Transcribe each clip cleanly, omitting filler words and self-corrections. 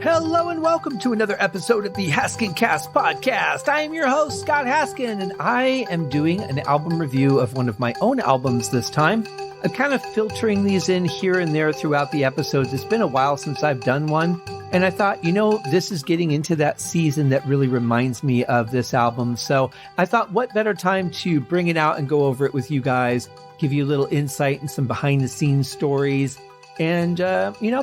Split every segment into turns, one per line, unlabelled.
Hello and welcome to another episode of the Haskin Cast podcast. I am your host, Scott Haskin, and I am doing an album review of one of my own albums this time. I'm kind of filtering these in here and there throughout the episodes. It's been a while since I've done one, and I thought, this is getting into that season that really reminds me of this album. So I thought, what better time to bring it out and go over it with you guys, give you a little insight and some behind-the-scenes stories, and,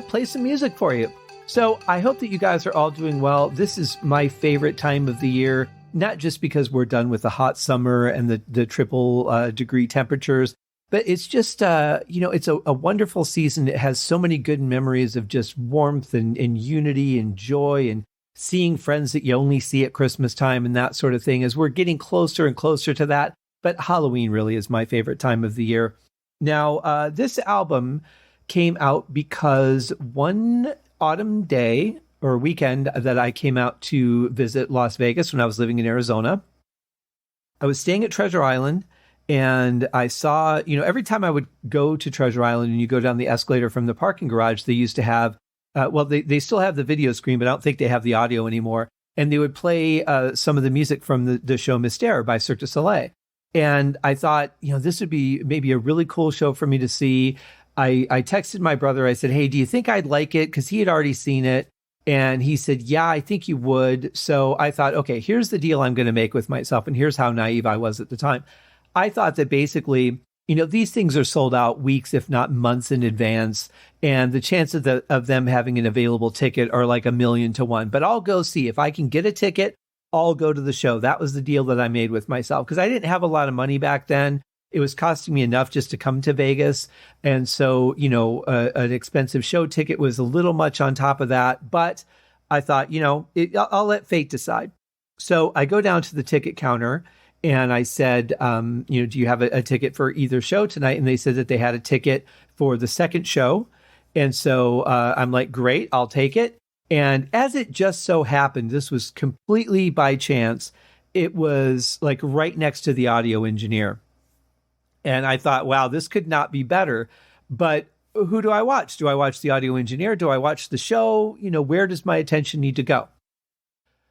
play some music for you. So I hope that you guys are all doing well. This is my favorite time of the year, not just because we're done with the hot summer and the triple degree temperatures, but it's just, it's a wonderful season. It has so many good memories of just warmth and unity and joy and seeing friends that you only see at Christmas time and that sort of thing as we're getting closer and closer to that. But Halloween really is my favorite time of the year. Now, this album came out because one autumn day or weekend that I came out to visit Las Vegas when I was living in Arizona. I was staying at Treasure Island and I saw, every time I would go to Treasure Island and you go down the escalator from the parking garage, they used to have, they still have the video screen, but I don't think they have the audio anymore. And they would play some of the music from the show Mystère by Cirque Du Soleil. And I thought, this would be maybe a really cool show for me to see. I texted my brother. I said, hey, do you think I'd like it? Because he had already seen it. And he said, yeah, I think you would. So I thought, okay, here's the deal I'm going to make with myself. And here's how naive I was at the time. I thought that basically, these things are sold out weeks, if not months in advance. And the chances of them having an available ticket are like 1,000,000 to 1. But I'll go see. If I can get a ticket, I'll go to the show. That was the deal that I made with myself because I didn't have a lot of money back then. It was costing me enough just to come to Vegas. And so, an expensive show ticket was a little much on top of that. But I thought, I'll let fate decide. So I go down to the ticket counter and I said, do you have a ticket for either show tonight? And they said that they had a ticket for the second show. And so I'm like, great, I'll take it. And as it just so happened, this was completely by chance. It was like right next to the audio engineer. And I thought, wow, this could not be better. But who do I watch? Do I watch the audio engineer? Do I watch the show? Where does my attention need to go?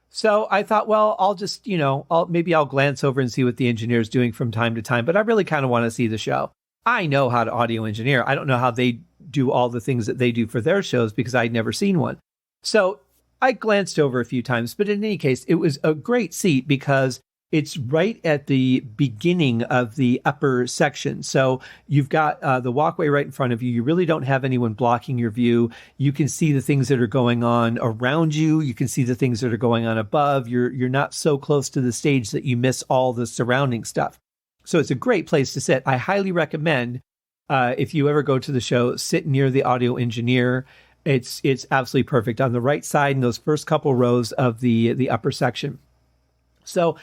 So I thought, well, I'll just, maybe I'll glance over and see what the engineer is doing from time to time. But I really kind of want to see the show. I know how to audio engineer. I don't know how they do all the things that they do for their shows because I'd never seen one. So I glanced over a few times. But in any case, it was a great seat because it's right at the beginning of the upper section. So you've got the walkway right in front of you. You really don't have anyone blocking your view. You can see the things that are going on around you. You can see the things that are going on above. You're not so close to the stage that you miss all the surrounding stuff. So it's a great place to sit. I highly recommend if you ever go to the show, sit near the audio engineer. It's absolutely perfect on the right side in those first couple rows of the upper section. So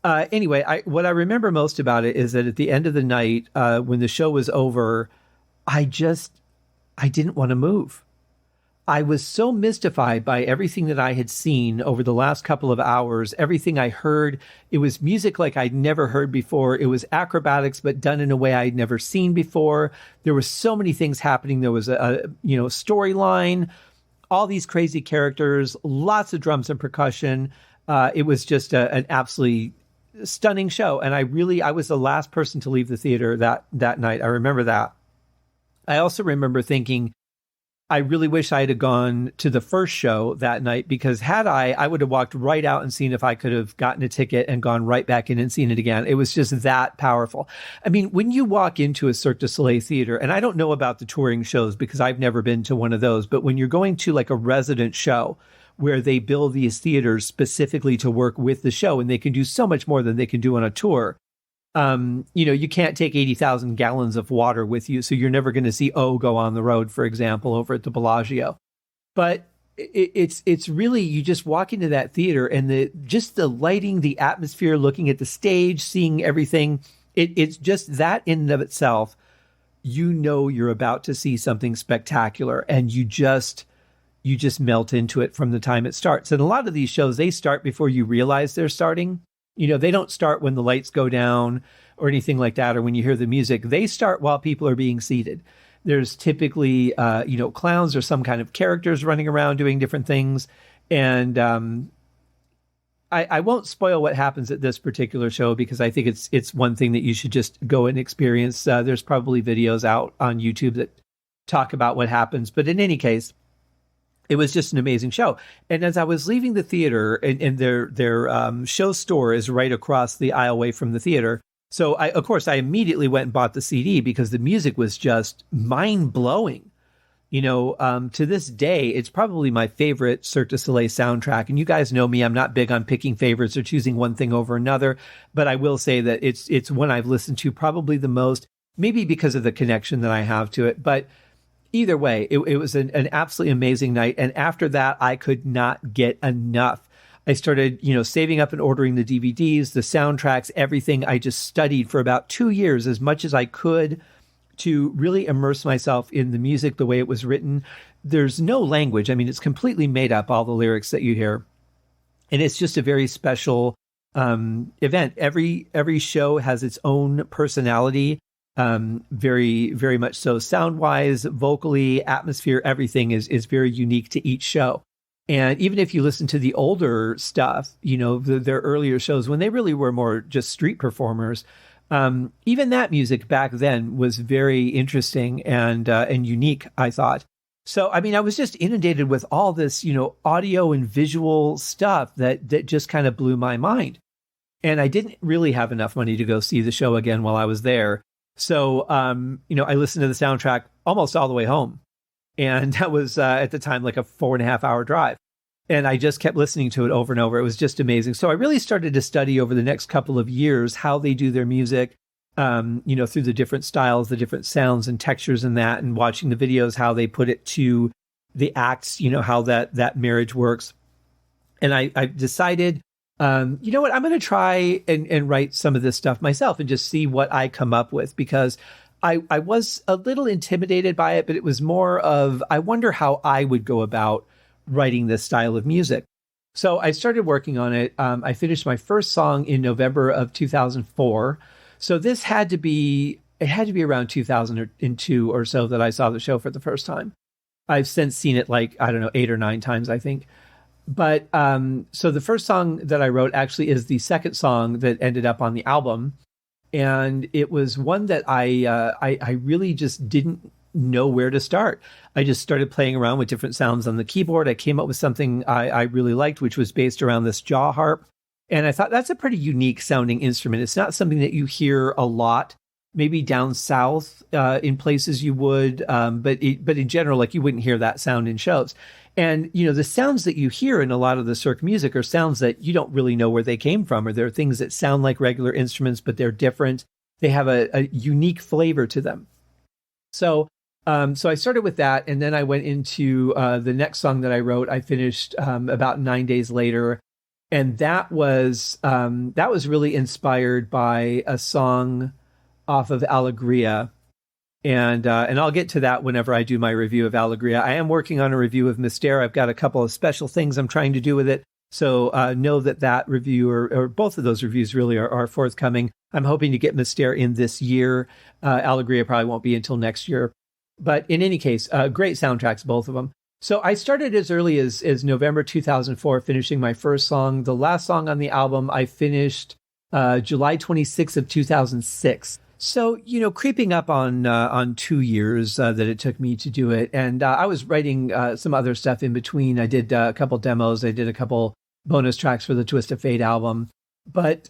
anyway, what I remember most about it is that at the end of the night, when the show was over, I didn't want to move. I was so mystified by everything that I had seen over the last couple of hours, everything I heard. It was music like I'd never heard before. It was acrobatics, but done in a way I'd never seen before. There were so many things happening. There was a storyline, all these crazy characters, lots of drums and percussion. It was just an absolutely stunning show. And I was the last person to leave the theater that night. I remember that. I also remember thinking, I really wish I had gone to the first show that night because had I would have walked right out and seen if I could have gotten a ticket and gone right back in and seen it again. It was just that powerful. I mean, when you walk into a Cirque du Soleil theater, and I don't know about the touring shows because I've never been to one of those, but when you're going to like a resident show where they build these theaters specifically to work with the show and they can do so much more than they can do on a tour. You can't take 80,000 gallons of water with you. So you're never going to see go on the road, for example, over at the Bellagio. But it's really, you just walk into that theater and the lighting, the atmosphere, looking at the stage, seeing everything. It's just that in and of itself, you're about to see something spectacular and you just melt into it from the time it starts. And a lot of these shows, they start before you realize they're starting. They don't start when the lights go down or anything like that, or when you hear the music. They start while people are being seated. There's typically, clowns or some kind of characters running around doing different things. And I won't spoil what happens at this particular show because I think it's one thing that you should just go and experience. There's probably videos out on YouTube that talk about what happens. But in any case, it was just an amazing show. And as I was leaving the theater, and their show store is right across the aisleway from the theater. So I immediately went and bought the CD because the music was just mind blowing. To this day, it's probably my favorite Cirque du Soleil soundtrack. And you guys know me, I'm not big on picking favorites or choosing one thing over another, but I will say that it's one I've listened to probably the most, maybe because of the connection that I have to it. But either way, it was an absolutely amazing night. And after that, I could not get enough. I started, saving up and ordering the DVDs, the soundtracks, everything. I just studied for about 2 years as much as I could to really immerse myself in the music, the way it was written. There's no language. I mean, it's completely made up, all the lyrics that you hear. And it's just a very special event. Every show has its own personality, very, very much so. Sound-wise, vocally, atmosphere, everything is very unique to each show. And even if you listen to the older stuff, their earlier shows, when they really were more just street performers, even that music back then was very interesting and unique, I thought. So, I mean, I was just inundated with all this, audio and visual stuff that just kind of blew my mind. And I didn't really have enough money to go see the show again while I was there. So, I listened to the soundtrack almost all the way home. And that was, at the time, like a 4.5-hour drive. And I just kept listening to it over and over. It was just amazing. So I really started to study over the next couple of years how they do their music, through the different styles, the different sounds and textures and that, and watching the videos, how they put it to the acts, how that marriage works. And I decided, you know what, I'm going to try and write some of this stuff myself and just see what I come up with, because I was a little intimidated by it, but it was more of, I wonder how I would go about writing this style of music. So I started working on it. I finished my first song in November of 2004. So this had to be around 2002 or so that I saw the show for the first time. I've since seen it 8 or 9 times, I think. But so the first song that I wrote actually is the second song that ended up on the album. And it was one that I really just didn't know where to start. I just started playing around with different sounds on the keyboard. I came up with something I really liked, which was based around this jaw harp. And I thought that's a pretty unique sounding instrument. It's not something that you hear a lot, maybe down south in places you would, but in general, you wouldn't hear that sound in shows. And, the sounds that you hear in a lot of the Cirque music are sounds that you don't really know where they came from, or they're things that sound like regular instruments, but they're different. They have a unique flavor to them. So I started with that, and then I went into the next song that I wrote. I finished about 9 days later, and that was really inspired by a song off of Alegria, and I'll get to that whenever I do my review of Alegria. I am working on a review of Mystere. I've got a couple of special things I'm trying to do with it, so know that review or both of those reviews really are forthcoming. I'm hoping to get Mystere in this year. Alegria probably won't be until next year. But in any case, great soundtracks, both of them. So I started as early as November 2004, finishing my first song. The last song on the album, I finished July 26th of 2006. So, creeping up on 2 years that it took me to do it. And I was writing some other stuff in between. I did a couple demos. I did a couple bonus tracks for the Twist of Fate album. But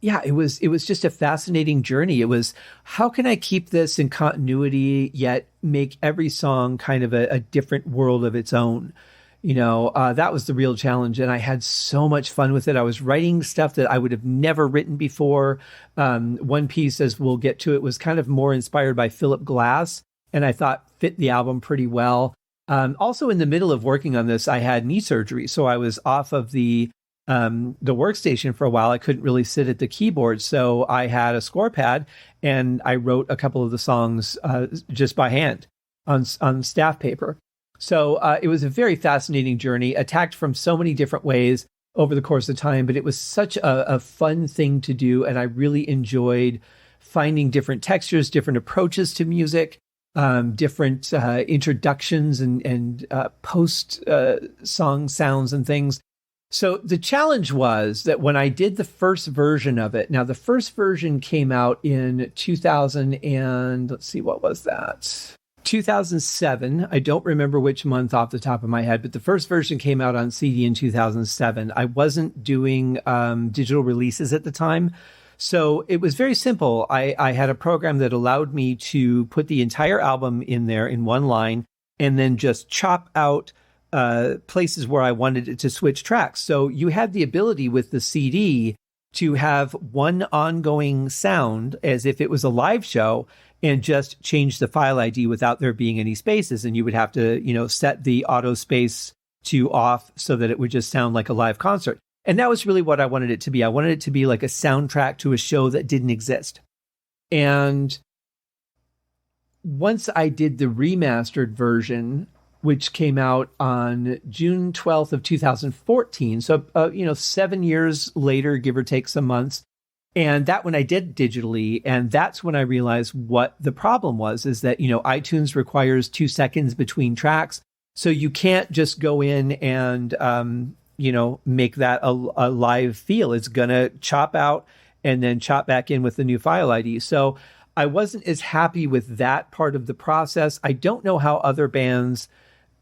it was just a fascinating journey. It was, how can I keep this in continuity, yet make every song kind of a different world of its own? That was the real challenge. And I had so much fun with it. I was writing stuff that I would have never written before. One piece, as we'll get to it, was kind of more inspired by Philip Glass, and I thought fit the album pretty well. Also, in the middle of working on this, I had knee surgery. So I was off of the workstation for a while. I couldn't really sit at the keyboard. So I had a score pad, and I wrote a couple of the songs just by hand on staff paper. So it was a very fascinating journey, attacked from so many different ways over the course of time, but it was such a fun thing to do. And I really enjoyed finding different textures, different approaches to music. different introductions and post song sounds and things. So the challenge was that when I did the first version of it, now the first version came out in 2000 and let's see, what was that? 2007. I don't remember which month off the top of my head, but the first version came out on CD in 2007. I wasn't doing digital releases at the time. So it was very simple. I had a program that allowed me to put the entire album in there in one line and then just chop out places where I wanted it to switch tracks. So you had the ability with the CD to have one ongoing sound as if it was a live show and just change the file ID without there being any spaces. And you would have to, set the auto space to off so that it would just sound like a live concert. And that was really what I wanted it to be. I wanted it to be like a soundtrack to a show that didn't exist. And once I did the remastered version, which came out on June 12th of 2014. So, 7 years later, give or take some months. And that one I did digitally. And that's when I realized what the problem was, is that, iTunes requires 2 seconds between tracks. So you can't just go in and, make that a live feel. It's going to chop out and then chop back in with the new file ID. So I wasn't as happy with that part of the process. I don't know how other bands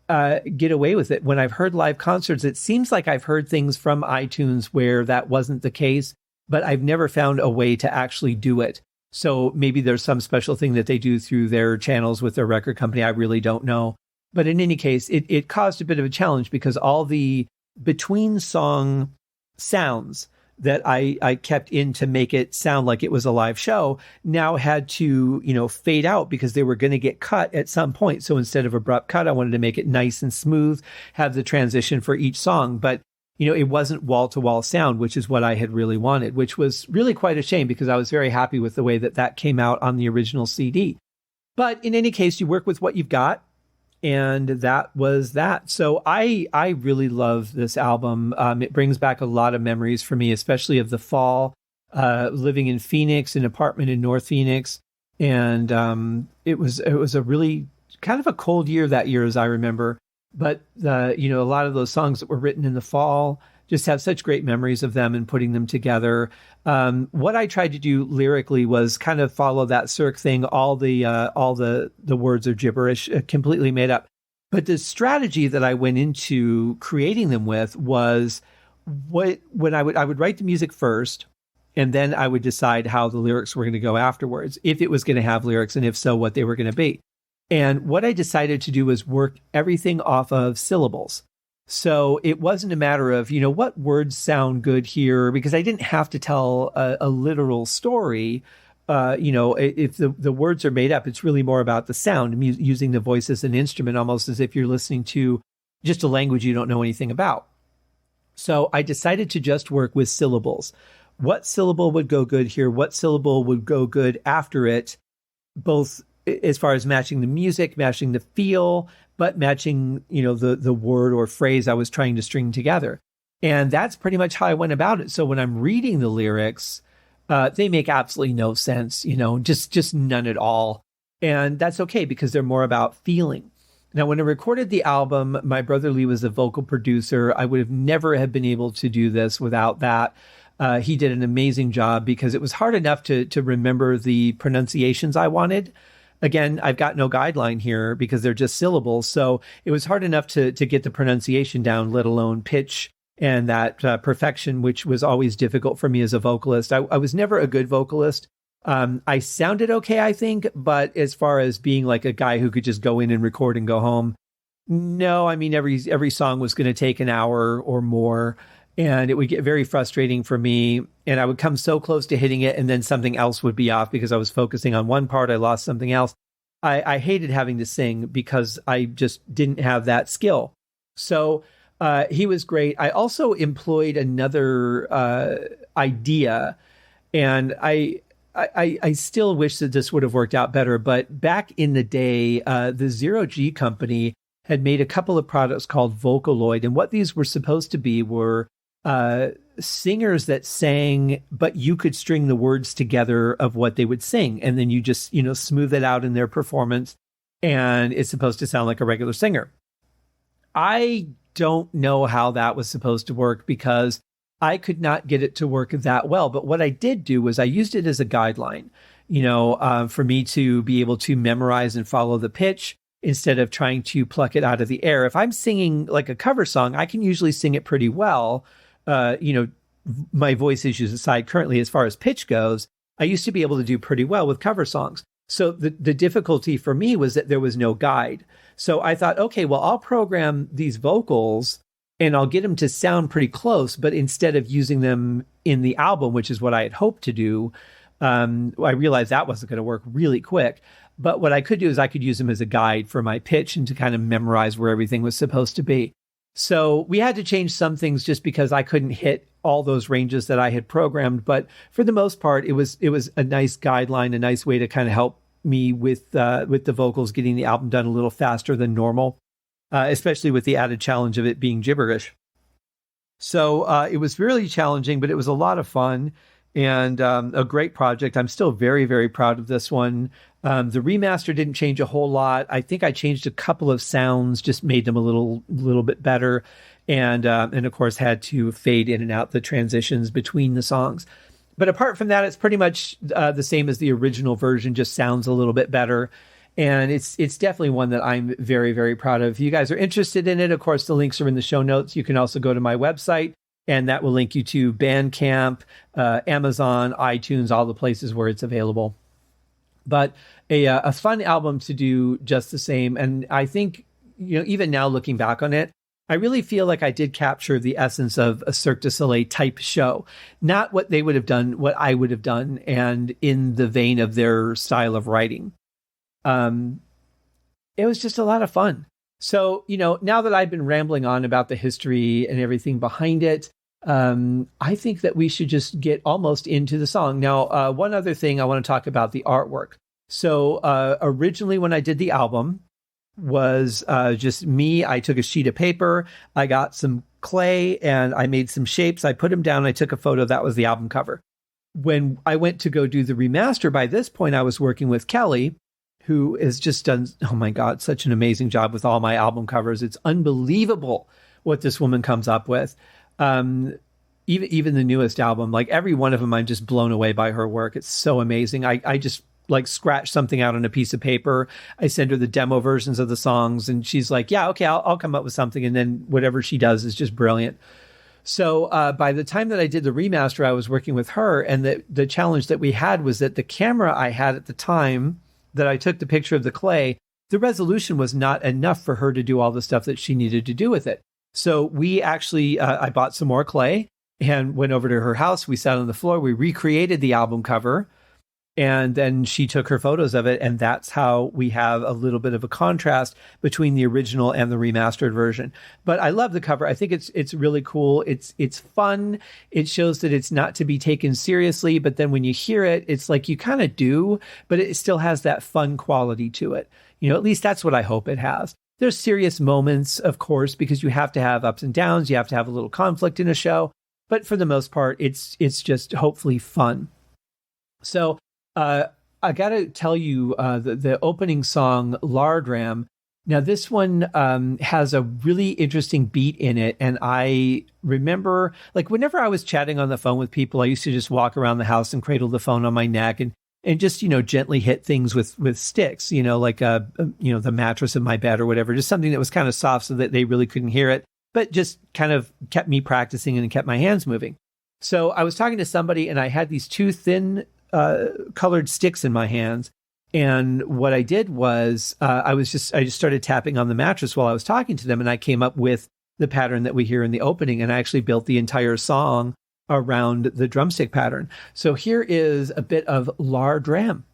get away with it. When I've heard live concerts, it seems like I've heard things from iTunes where that wasn't the case, but I've never found a way to actually do it. So maybe there's some special thing that they do through their channels with their record company. I really don't know. But in any case, it caused a bit of a challenge because all the between song sounds that I kept in to make it sound like it was a live show now had to, fade out because they were going to get cut at some point. So instead of abrupt cut, I wanted to make it nice and smooth, have the transition for each song. But, it wasn't wall to wall sound, which is what I had really wanted, which was really quite a shame because I was very happy with the way that came out on the original CD. But in any case, you work with what you've got. And that was that. So I really love this album. It brings back a lot of memories for me, especially of the fall, living in Phoenix, an apartment in North Phoenix. And it was a really kind of a cold year that year, as I remember. But, a lot of those songs that were written in the fall just have such great memories of them and putting them together. What I tried to do lyrically was kind of follow that Cirque thing. All the words are gibberish, completely made up. But the strategy that I went into creating them with was when I would write the music first, and then I would decide how the lyrics were going to go afterwards, if it was going to have lyrics, and if so, what they were going to be. And what I decided to do was work everything off of syllables. So it wasn't a matter of, what words sound good here, because I didn't have to tell a literal story. If the words are made up, it's really more about the sound, using the voice as an instrument, almost as if you're listening to just a language you don't know anything about. So I decided to just work with syllables. What syllable would go good here? What syllable would go good after it? Both as far as matching the music, matching the feel, but matching, the word or phrase I was trying to string together. And that's pretty much how I went about it. So when I'm reading the lyrics, they make absolutely no sense, just none at all. And that's okay because they're more about feeling. Now, when I recorded the album, my brother Lee was a vocal producer. I would have never have been able to do this without that. He did an amazing job because it was hard enough to remember the pronunciations I wanted. Again, I've got no guideline here because they're just syllables. So it was hard enough to get the pronunciation down, let alone pitch and that perfection, which was always difficult for me as a vocalist. I was never a good vocalist. I sounded okay, I think, but as far as being like a guy who could just go in and record and go home, no. I mean, every song was going to take an hour or more, and it would get very frustrating for me. And I would come so close to hitting it, and then something else would be off because I was focusing on one part. I lost something else. I hated having to sing because I just didn't have that skill. So he was great. I also employed another idea, and I still wish that this would have worked out better. But back in the day, the Zero G company had made a couple of products called Vocaloid. And what these were supposed to be were singers that sang, but you could string the words together of what they would sing. And then you just, smooth it out in their performance. and it's supposed to sound like a regular singer. I don't know how that was supposed to work because I could not get it to work that well. But what I did do was I used it as a guideline, for me to be able to memorize and follow the pitch instead of trying to pluck it out of the air. If I'm singing like a cover song, I can usually sing it pretty well. My voice issues aside, currently, as far as pitch goes, I used to be able to do pretty well with cover songs. So the difficulty for me was that there was no guide. So I thought, okay, well, I'll program these vocals and I'll get them to sound pretty close. But instead of using them in the album, which is what I had hoped to do, I realized that wasn't going to work really quick. But what I could do is I could use them as a guide for my pitch and to kind of memorize where everything was supposed to be. So we had to change some things just because I couldn't hit all those ranges that I had programmed. But for the most part, it was a nice guideline, a nice way to kind of help me with the vocals, getting the album done a little faster than normal, especially with the added challenge of it being gibberish. So it was really challenging, but it was a lot of fun and a great project. I'm still very, very proud of this one. The remaster didn't change a whole lot. I think I changed a couple of sounds, just made them a little bit better, and of course had to fade in and out the transitions between the songs. But apart from that, it's pretty much the same as the original version, just sounds a little bit better. And it's definitely one that I'm very, very proud of. If you guys are interested in it, of course, the links are in the show notes. You can also go to my website, and that will link you to Bandcamp, Amazon, iTunes, all the places where it's available. But a fun album to do just the same. And I think, even now looking back on it, I really feel like I did capture the essence of a Cirque du Soleil type show. Not what they would have done, what I would have done, and in the vein of their style of writing. It was just a lot of fun. So, now that I've been rambling on about the history and everything behind it, I think that we should just get almost into the song. Now, one other thing I want to talk about the artwork. So originally when I did the album was just me. I took a sheet of paper, I got some clay, and I made some shapes. I put them down. I took a photo. That was the album cover. When I went to go do the remaster, by this point, I was working with Kelly, who has just done, oh my God, such an amazing job with all my album covers. It's unbelievable what this woman comes up with. Even the newest album, like every one of them, I'm just blown away by her work. It's so amazing. I just like scratch something out on a piece of paper. I send her the demo versions of the songs, and she's like, yeah, okay, I'll come up with something. And then whatever she does is just brilliant. So by the time that I did the remaster, I was working with her, and the challenge that we had was that the camera I had at the time that I took the picture of the clay, the resolution was not enough for her to do all the stuff that she needed to do with it. So we actually, I bought some more clay and went over to her house. We sat on the floor. We recreated the album cover, and then she took her photos of it. And that's how we have a little bit of a contrast between the original and the remastered version. But I love the cover. I think it's really cool. It's fun. It shows that it's not to be taken seriously. But then when you hear it, it's like you kind of do, but it still has that fun quality to it. At least that's what I hope it has. There's serious moments, of course, because you have to have ups and downs. You have to have a little conflict in a show. But for the most part, it's just hopefully fun. So I got to tell you, the opening song, Lara Dram. Now, this one has a really interesting beat in it. And I remember, like, whenever I was chatting on the phone with people, I used to just walk around the house and cradle the phone on my neck and just, gently hit things with sticks, like, the mattress of my bed or whatever, just something that was kind of soft so that they really couldn't hear it, but just kind of kept me practicing and kept my hands moving. So I was talking to somebody and I had these two thin colored sticks in my hands. And what I did was I just started tapping on the mattress while I was talking to them. And I came up with the pattern that we hear in the opening. And I actually built the entire song around the drumstick pattern. So here is a bit of Lara Dram.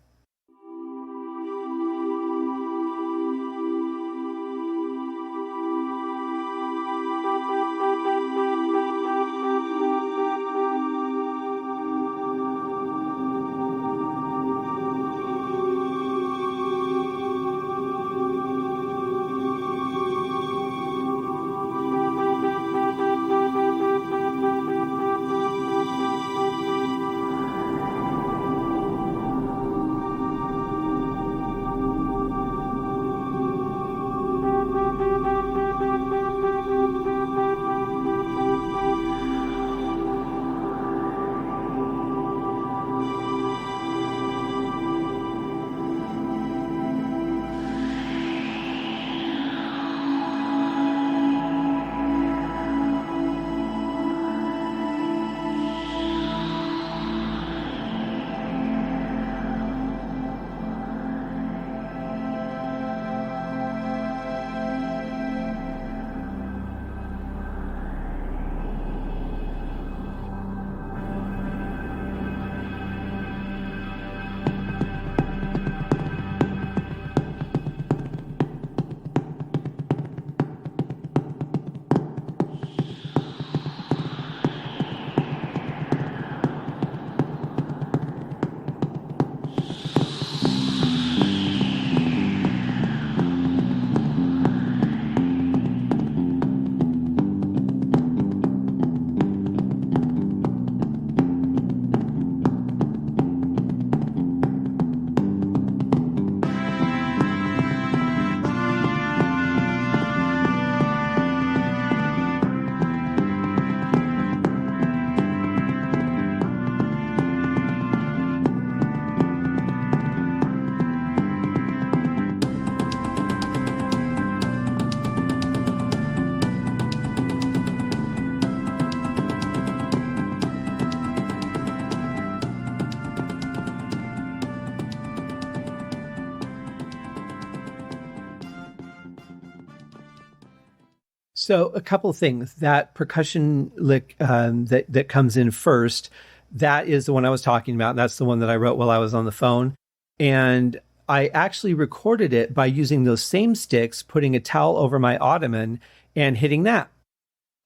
So a couple of things. That percussion lick that comes in first, that is the one I was talking about. That's the one that I wrote while I was on the phone. And I actually recorded it by using those same sticks, putting a towel over my ottoman and hitting that.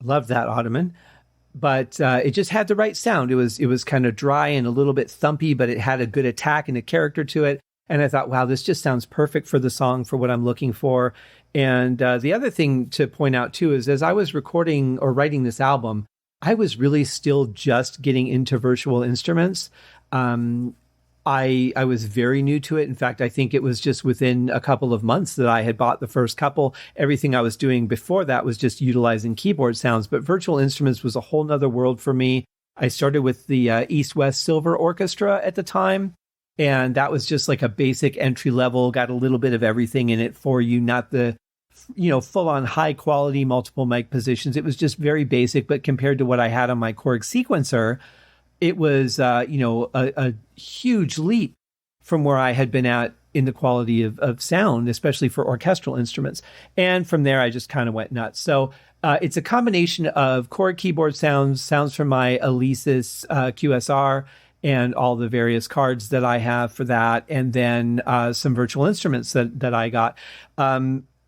Love that ottoman. But it just had the right sound. It was kind of dry and a little bit thumpy, but it had a good attack and a character to it. And I thought, wow, this just sounds perfect for the song, for what I'm looking for. And the other thing to point out, too, is as I was recording or writing this album, I was really still just getting into virtual instruments. I was very new to it. In fact, I think it was just within a couple of months that I had bought the first couple. Everything I was doing before that was just utilizing keyboard sounds, but virtual instruments was a whole nother world for me. I started with the East West Silver Orchestra at the time. And that was just like a basic entry level, got a little bit of everything in it for you, not the, full on high quality multiple mic positions. It was just very basic, but compared to what I had on my Korg sequencer, it was, a huge leap from where I had been at in the quality of sound, especially for orchestral instruments. And from there, I just kind of went nuts. So it's a combination of Korg keyboard sounds from my Alesis QSR, and all the various cards that I have for that, and then some virtual instruments that I got.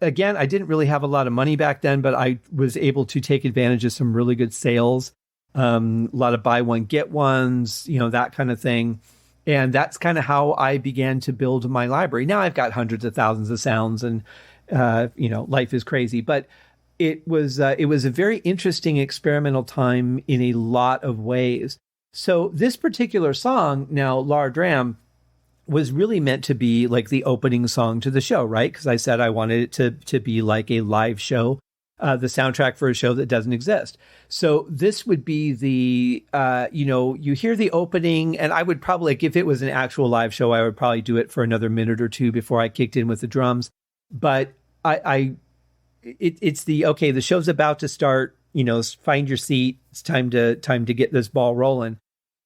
Again, I didn't really have a lot of money back then, but I was able to take advantage of some really good sales, a lot of buy one, get ones, that kind of thing. And that's kind of how I began to build my library. Now I've got hundreds of thousands of sounds, and, life is crazy. But it was a very interesting experimental time in a lot of ways. So this particular song, now Lara Dram, was really meant to be like the opening song to the show, right? Because I said I wanted it to be like a live show, the soundtrack for a show that doesn't exist. So this would be the, you hear the opening, and I would probably, like, if it was an actual live show, I would probably do it for another minute or two before I kicked in with the drums. But it's the show's about to start. Find your seat. It's time to get this ball rolling.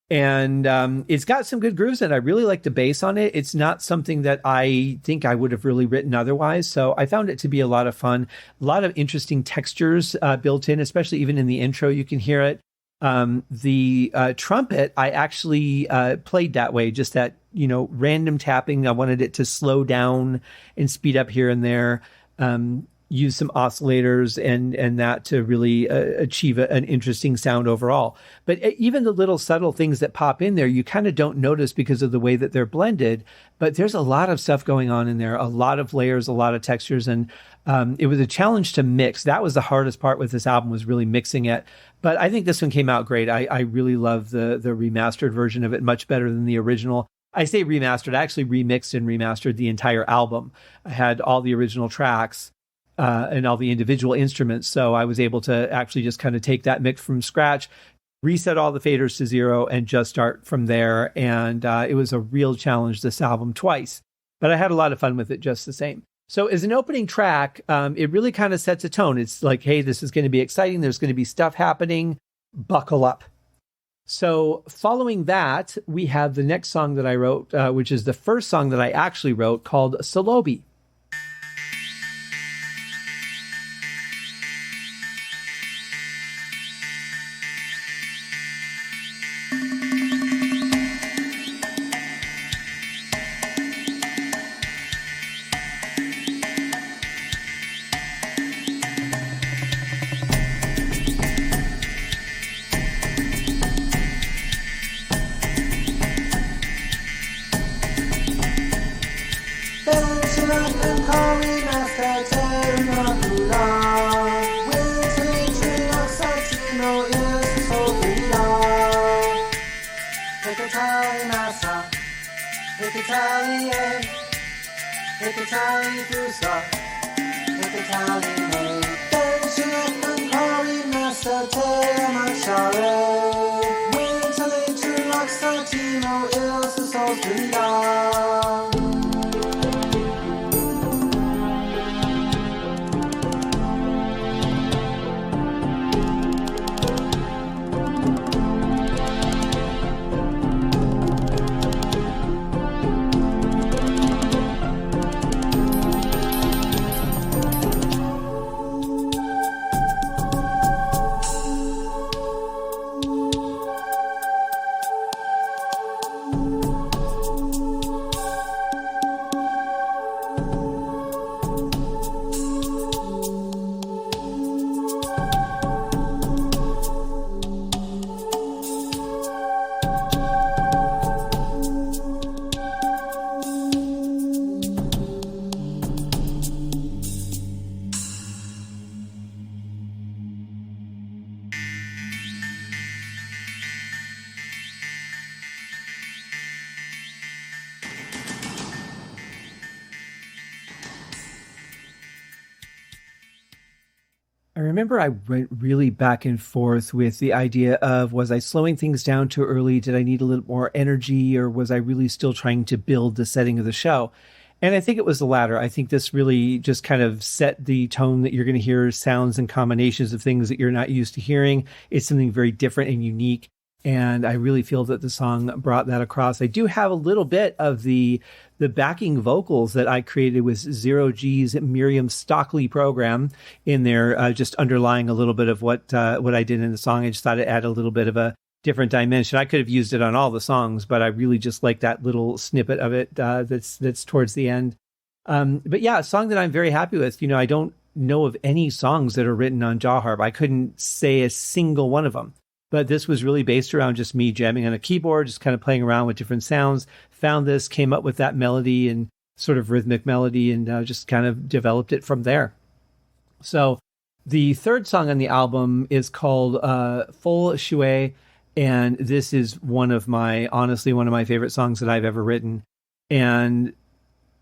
And it's got some good grooves, and I really like the bass on it. It's not something that I think I would have really written otherwise. So I found it to be a lot of fun, a lot of interesting textures built in, especially even in the intro, you can hear it. The trumpet, I actually played that way, just that, random tapping. I wanted it to slow down and speed up here and there. Use some oscillators and that to really achieve an interesting sound overall. But even the little subtle things that pop in there, you kind of don't notice because of the way that they're blended. But there's a lot of stuff going on in there, a lot of layers, a lot of textures. And it was a challenge to mix. That was the hardest part with this album, was really mixing it. But I think this one came out great. I really love the remastered version of it, much better than the original. I say remastered, I actually remixed and remastered the entire album. I had all the original tracks and all the individual instruments. So I was able to actually just kind of take that mix from scratch, reset all the faders to 0, and just start from there. And it was a real challenge, this album, twice. But I had a lot of fun with it just the same. So as an opening track, it really kind of sets a tone. It's like, hey, this is going to be exciting. There's going to be stuff happening. Buckle up. So following that, we have the next song that I wrote, which is the first song that I actually wrote, called Solobi. I remember I went really back and forth with the idea of, was I slowing things down too early? Did I need a little more energy, or was I really still trying to build the setting of the show? And I think it was the latter. I think this really just kind of set the tone that you're going to hear sounds and combinations of things that you're not used to hearing. It's something very different and unique. And I really feel that the song brought that across. I do have a little bit of the backing vocals that I created with Zero G's Miriam Stockley program in there, just underlying a little bit of what I did in the song. I just thought it added a little bit of a different dimension. I could have used it on all the songs, but I really just like that little snippet of it that's towards the end. But yeah, a song that I'm very happy with. You know, I don't know of any songs that are written on jaw harp. I couldn't say a single one of them. But this was really based around just me jamming on a keyboard, just kind of playing around with different sounds. Found this, came up with that melody and sort of rhythmic melody, and just kind of developed it from there. So the third song on the album is called Vole, and this is honestly one of my favorite songs that I've ever written. And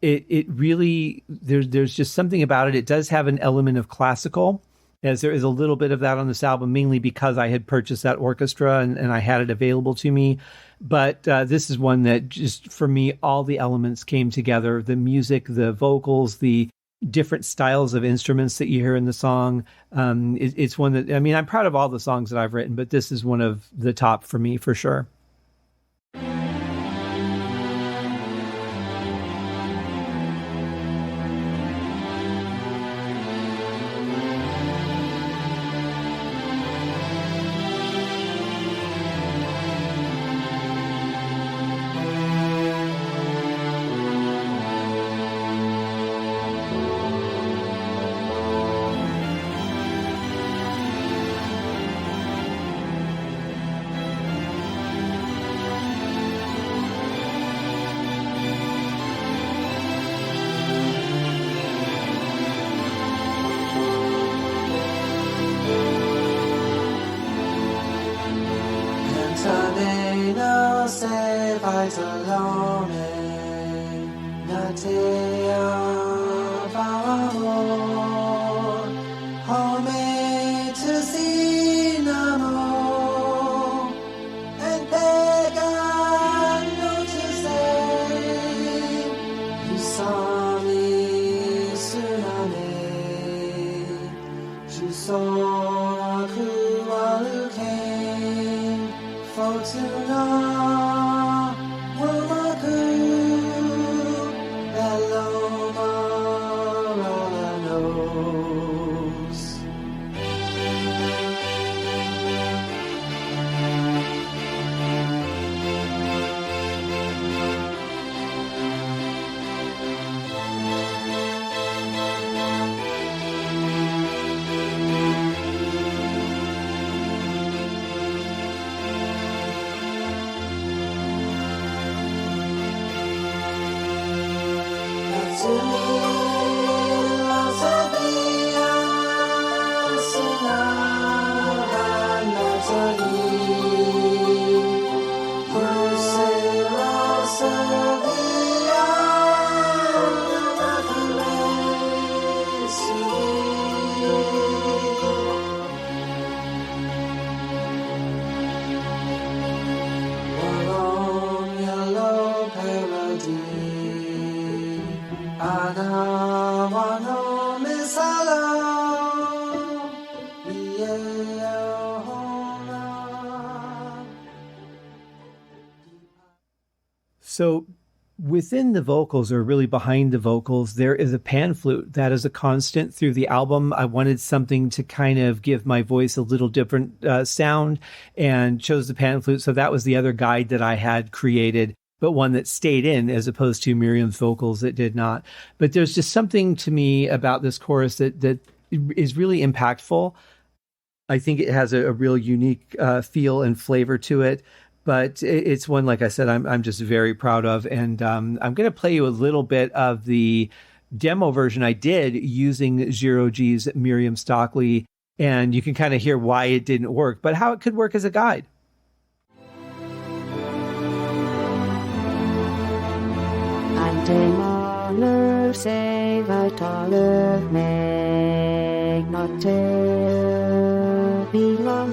it really, there's just something about it. It does have an element of classical, as there is a little bit of that on this album, mainly because I had purchased that orchestra and I had it available to me. But this is one that just, for me, all the elements came together. The music, the vocals, the different styles of instruments that you hear in the song. It's one that, I mean, I'm proud of all the songs that I've written, but this is one of the top for me, for sure.
Tanego se vai salome, na te amor, home to see namo, and pegando to say, you saw me tsunami, you saw kualu came. Fortuna Wamaku Eloma knows.
So within the vocals, or really behind the vocals, there is a pan flute that is a constant through the album. I wanted something to kind of give my voice a little different sound, and chose the pan flute. So that was the other guide that I had created, but one that stayed in, as opposed to Miriam's vocals that did not. But there's just something to me about this chorus that is really impactful. I think it has a real unique feel and flavor to it. But it's one, like I said, I'm just very proud of. And I'm going to play you a little bit of the demo version I did using Zero G's Miriam Stockley. And you can kind of hear why it didn't work, but how it could work as a guide.
Demo
to save a dollar make not tell be long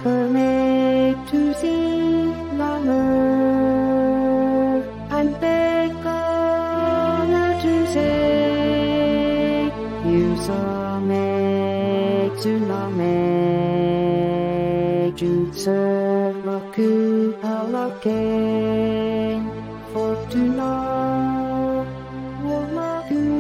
per make to see longer and beg honor to say you saw make to not make to serve maku alake for to know maku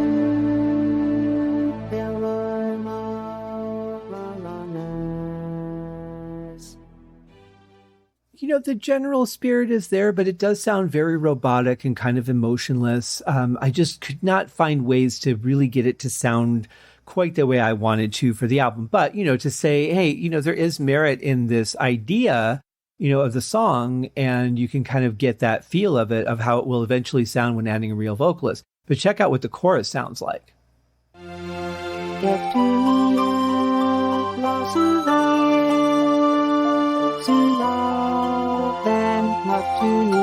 the general spirit is there, but it does sound very robotic and kind of emotionless. I just could not find ways to really get it to sound quite the way I wanted to for the album. But, to say, hey, there is merit in this idea, of the song, and you can kind of get that feel of it, of how it will eventually sound when adding a real vocalist. But check out what the chorus sounds like.
Get to me, not to me.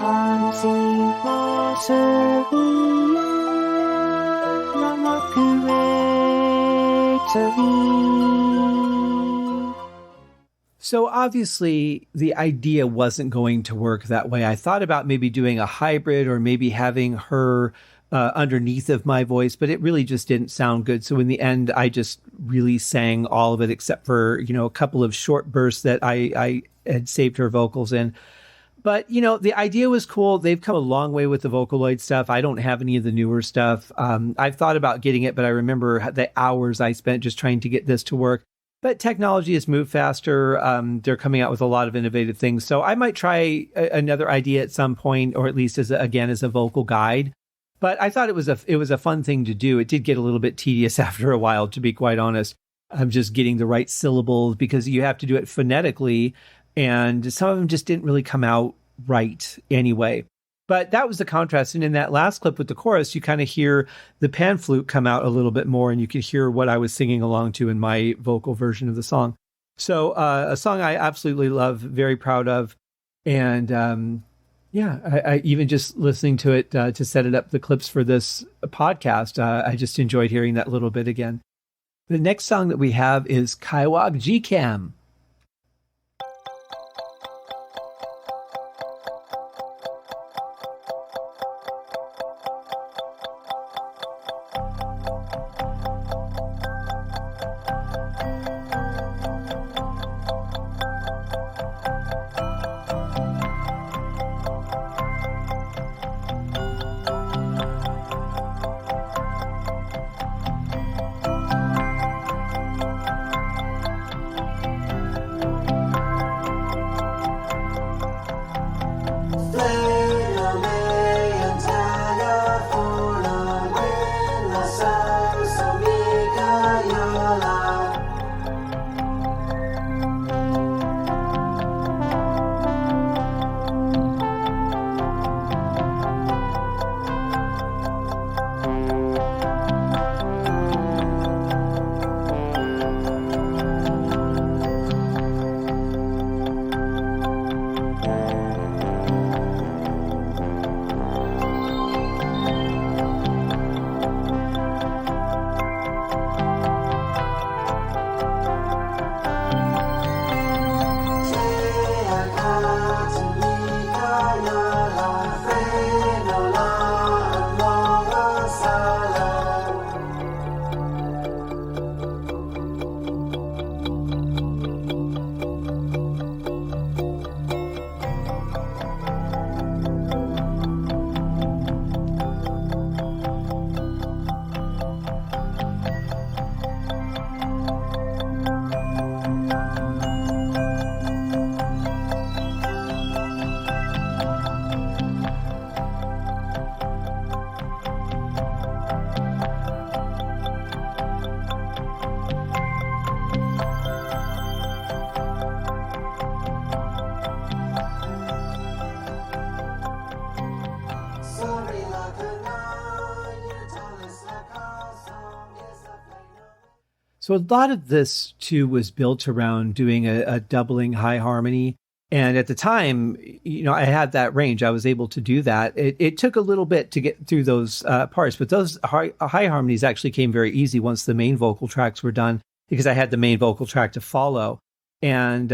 I'm seeing
So obviously the idea wasn't going to work that way. I thought about maybe doing a hybrid or maybe having her underneath of my voice, but it really just didn't sound good. So in the end, I just really sang all of it except for, a couple of short bursts that I had saved her vocals in. But, the idea was cool. They've come a long way with the Vocaloid stuff. I don't have any of the newer stuff. I've thought about getting it, but I remember the hours I spent just trying to get this to work. But technology has moved faster. They're coming out with a lot of innovative things. So I might try another idea at some point, or at least as a vocal guide. But I thought it was a fun thing to do. It did get a little bit tedious after a while, to be quite honest. I'm just getting the right syllables because you have to do it phonetically, and some of them just didn't really come out right anyway. But that was the contrast. And in that last clip with the chorus, you kind of hear the pan flute come out a little bit more, and you could hear what I was singing along to in my vocal version of the song. So a song I absolutely love, very proud of. And I even just listening to it to set it up, the clips for this podcast, I just enjoyed hearing that little bit again. The next song that we have is Kaiwag G-Cam. So a lot of this, too, was built around doing a doubling high harmony. And at the time, I had that range. I was able to do that. It took a little bit to get through those parts, but those high harmonies actually came very easy once the main vocal tracks were done, because I had the main vocal track to follow. And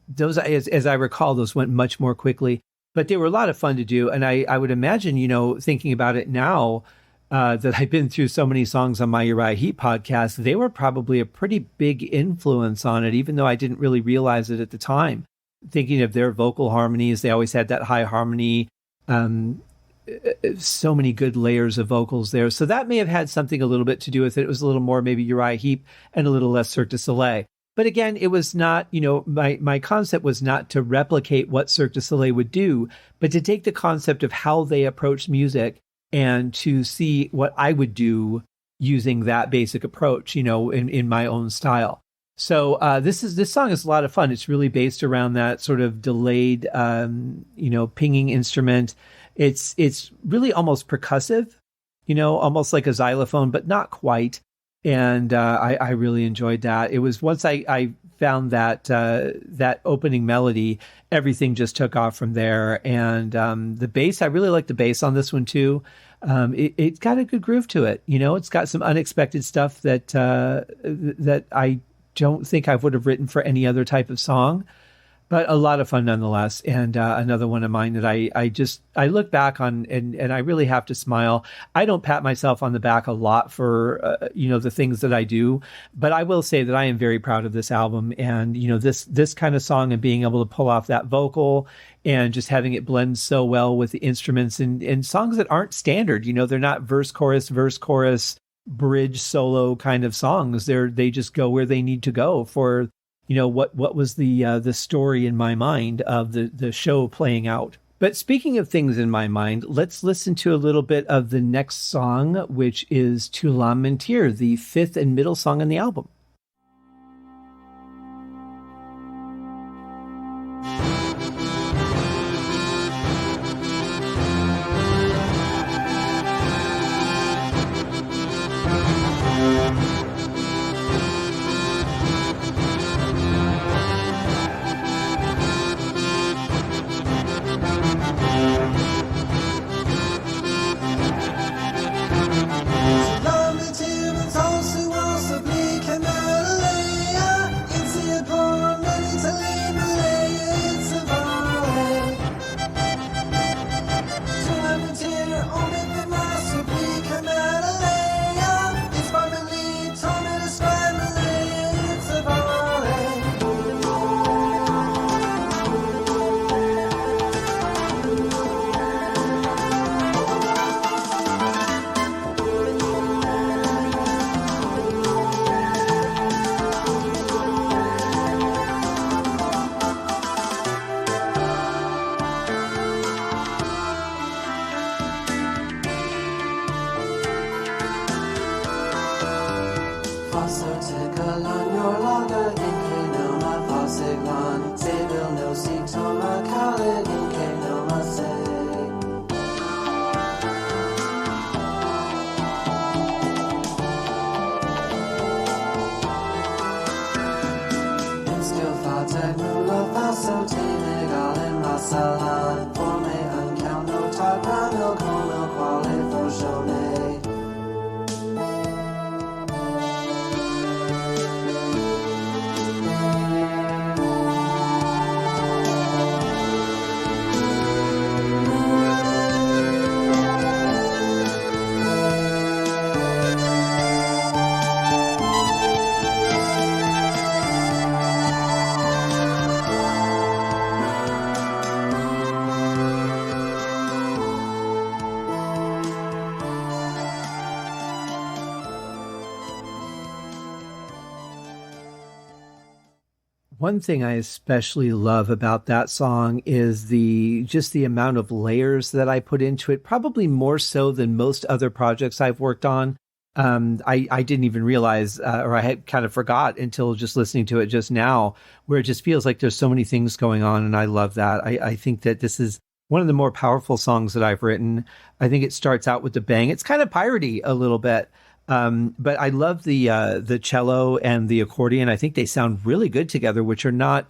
those, as I recall, those went much more quickly. But they were a lot of fun to do. And I would imagine, thinking about it now, that I've been through so many songs on my Uriah Heep podcast, they were probably a pretty big influence on it, even though I didn't really realize it at the time. Thinking of their vocal harmonies, they always had that high harmony, so many good layers of vocals there. So that may have had something a little bit to do with it. It was a little more maybe Uriah Heep and a little less Cirque du Soleil. But again, it was not, my concept was not to replicate what Cirque du Soleil would do, but to take the concept of how they approach music and to see what I would do using that basic approach, in my own style. So this song is a lot of fun. It's really based around that sort of delayed, pinging instrument. It's really almost percussive, almost like a xylophone, but not quite. And I really enjoyed that. It was once I found that opening melody, everything just took off from there. And the bass, I really like the bass on this one too. It's got a good groove to it. It's got some unexpected stuff that I don't think I would have written for any other type of song, but a lot of fun nonetheless. And another one of mine that I look back on and I really have to smile. I don't pat myself on the back a lot for, the things that I do, but I will say that I am very proud of this album and, this kind of song and being able to pull off that vocal and just having it blend so well with the instruments and songs that aren't standard. They're not verse, chorus, bridge solo kind of songs. They just go where they need to go for what was the story in my mind of the show playing out. But speaking of things in my mind, let's listen to a little bit of the next song, which is Tu l'as mentir, the fifth and middle song on the album. One thing I especially love about that song is the amount of layers that I put into it, probably more so than most other projects I've worked on. I didn't even realize, or I had kind of forgot until just listening to it just now, where it just feels like there's so many things going on. And I love that. I think that this is one of the more powerful songs that I've written. I think it starts out with the bang. It's kind of piratey a little bit. But I love the cello and the accordion. I think they sound really good together, which are not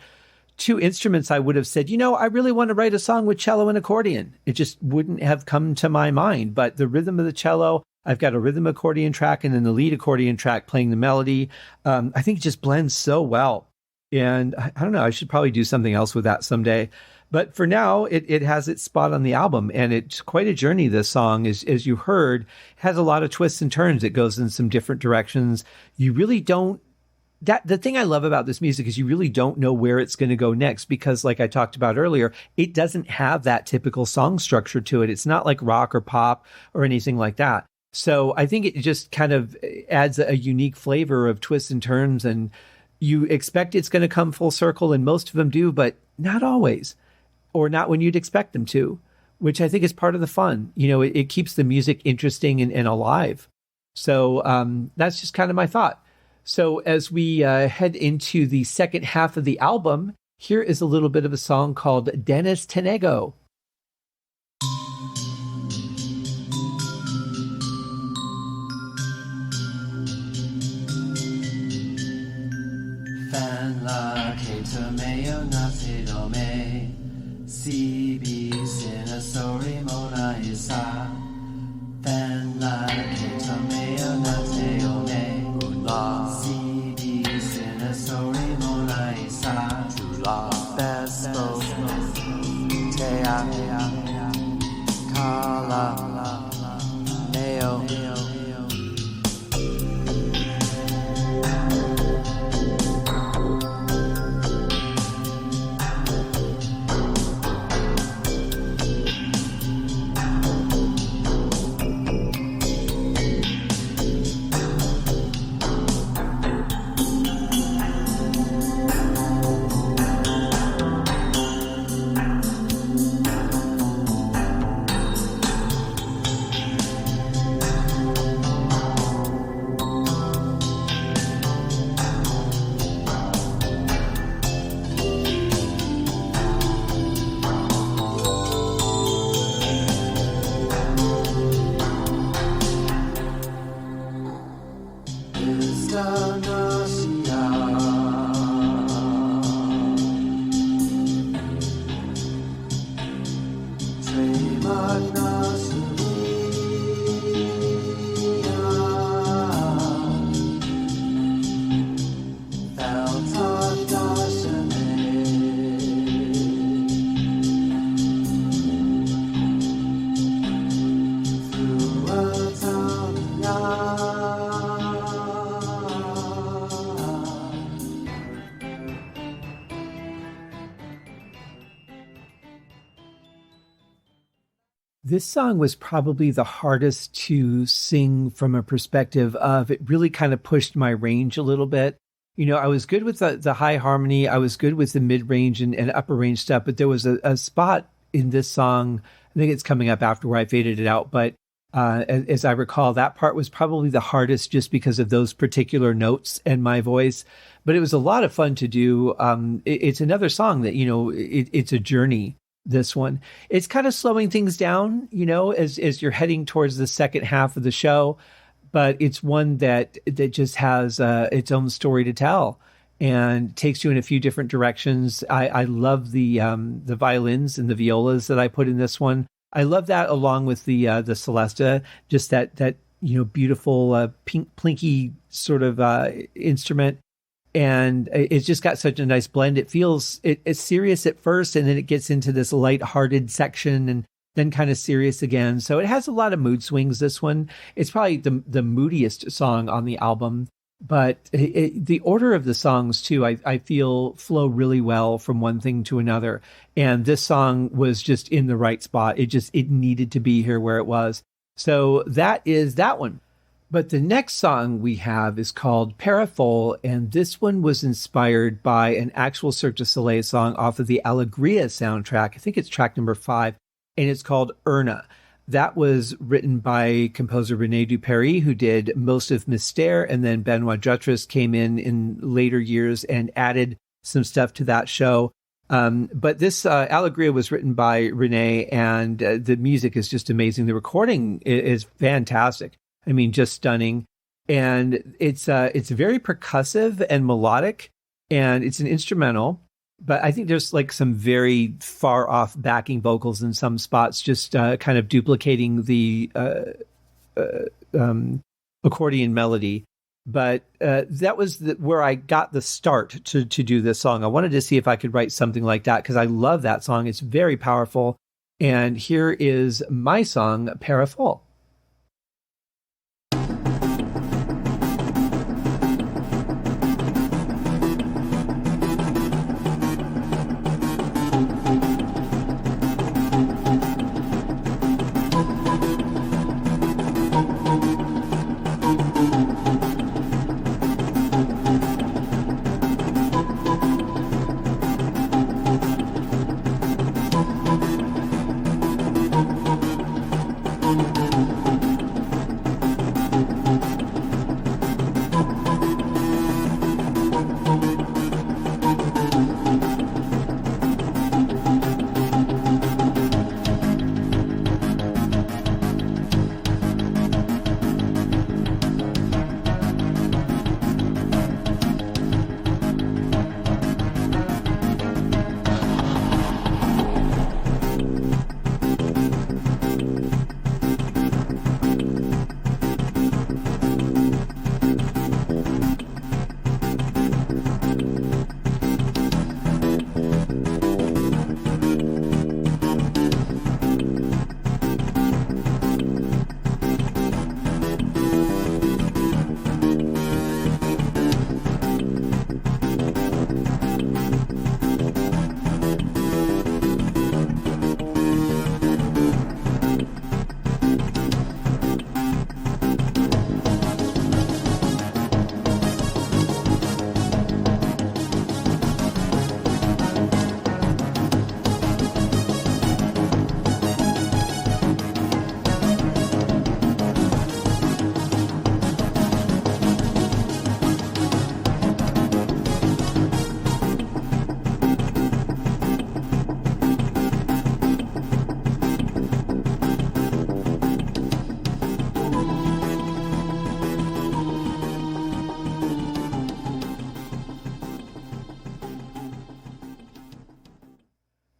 two instruments, I would have said, I really want to write a song with cello and accordion. It just wouldn't have come to my mind. But the rhythm of the cello, I've got a rhythm accordion track and then the lead accordion track playing the melody. I think it just blends so well. And I don't know, I should probably do something else with that someday. But for now, it has its spot on the album, and it's quite a journey, this song. As you heard, it has a lot of twists and turns. It goes in some different directions. You really don't, the thing I love about this music is you really don't know where it's going to go next, because like I talked about earlier, it doesn't have that typical song structure to it. It's not like rock or pop or anything like that. So I think it just kind of adds a unique flavor of twists and turns, and you expect it's going to come full circle, and most of them do, but not always. Or not when you'd expect them to, which I think is part of the fun. It keeps the music interesting and alive. So that's just kind of my thought. So as we head into the second half of the album, here is a little bit of a song called Dennis Tanego.
Fan la cater mayo nacido me. CB Sinasori Mona Isa Fan la Kitameo Nateo Me CB Sinasori Mona Isa Bespo Tea Kala Neo
This song was probably the hardest to sing from a perspective of it really kind of pushed my range a little bit. I was good with the high harmony. I was good with the mid-range and upper range stuff, but there was a spot in this song, I think it's coming up after where I faded it out, but as I recall, that part was probably the hardest just because of those particular notes and my voice. But it was a lot of fun to do. It's another song that, it's a journey. This one, it's kind of slowing things down, as you're heading towards the second half of the show, but it's one that just has its own story to tell and takes you in a few different directions. I love the violins and the violas that I put in this one. I love that, along with the celesta, just that beautiful pink plinky sort of instrument. And it's just got such a nice blend. It feels it's serious at first, and then it gets into this lighthearted section, and then kind of serious again. So it has a lot of mood swings. This one, it's probably the moodiest song on the album. But the order of the songs too, I feel flow really well from one thing to another. And this song was just in the right spot. It needed to be here where it was. So that is that one. But the next song we have is called Parafoal, and this one was inspired by an actual Cirque du Soleil song off of the Alegria soundtrack. I think it's track number 5, and it's called Erna. That was written by composer René Duperry, who did most of Mystère, and then Benoit Jutras came in later years and added some stuff to that show. But this Alegria was written by René, and the music is just amazing. The recording is fantastic. I mean, just stunning. And it's very percussive and melodic, and it's an instrumental. but I think there's like some very far off backing vocals in some spots, just kind of duplicating the accordion melody. But that was where I got the start to do this song. I wanted to see if I could write something like that because I love that song. It's very powerful. And here is my song, Parafoal.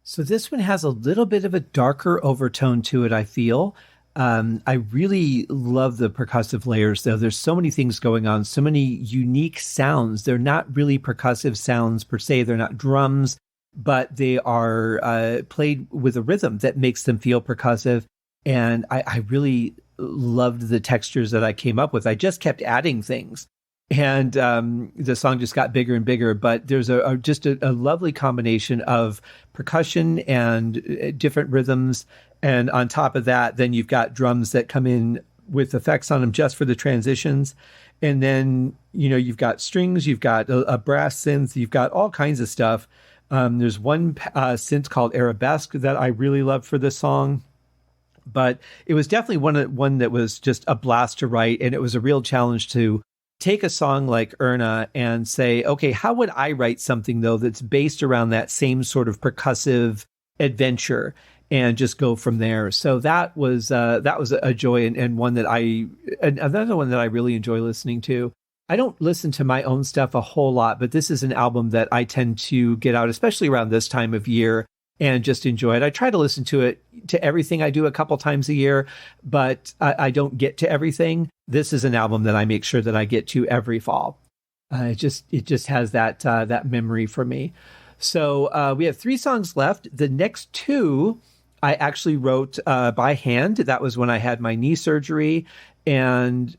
So this one has a little bit of a darker overtone to it, I feel. I really love the percussive layers, though. There's so many things going on, so many unique sounds. They're not really percussive sounds per se. They're not drums, but they are played with a rhythm that makes them feel percussive. And I really loved the textures that I came up with. I just kept adding things. And the song just got bigger and bigger, but there's just a lovely combination of percussion and different rhythms. And on top of that, then you've got drums that come in with effects on them just for the transitions. And then, you've got strings, you've got a brass synth, you've got all kinds of stuff. There's one synth called Arabesque that I really loved for this song. But it was definitely one that was just a blast to write. And it was a real challenge to take a song like Erna and say, okay, how would I write something, though, that's based around that same sort of percussive adventure and just go from there? So that was a joy and one that another one that I really enjoy listening to. I don't listen to my own stuff a whole lot, but this is an album that I tend to get out, especially around this time of year, and just enjoy it. I try to listen to everything I do a couple times a year, but I don't get to everything. This is an album that I make sure that I get to every fall. It just has that memory for me. So we have 3 songs left. The next 2 I actually wrote by hand. That was when I had my knee surgery and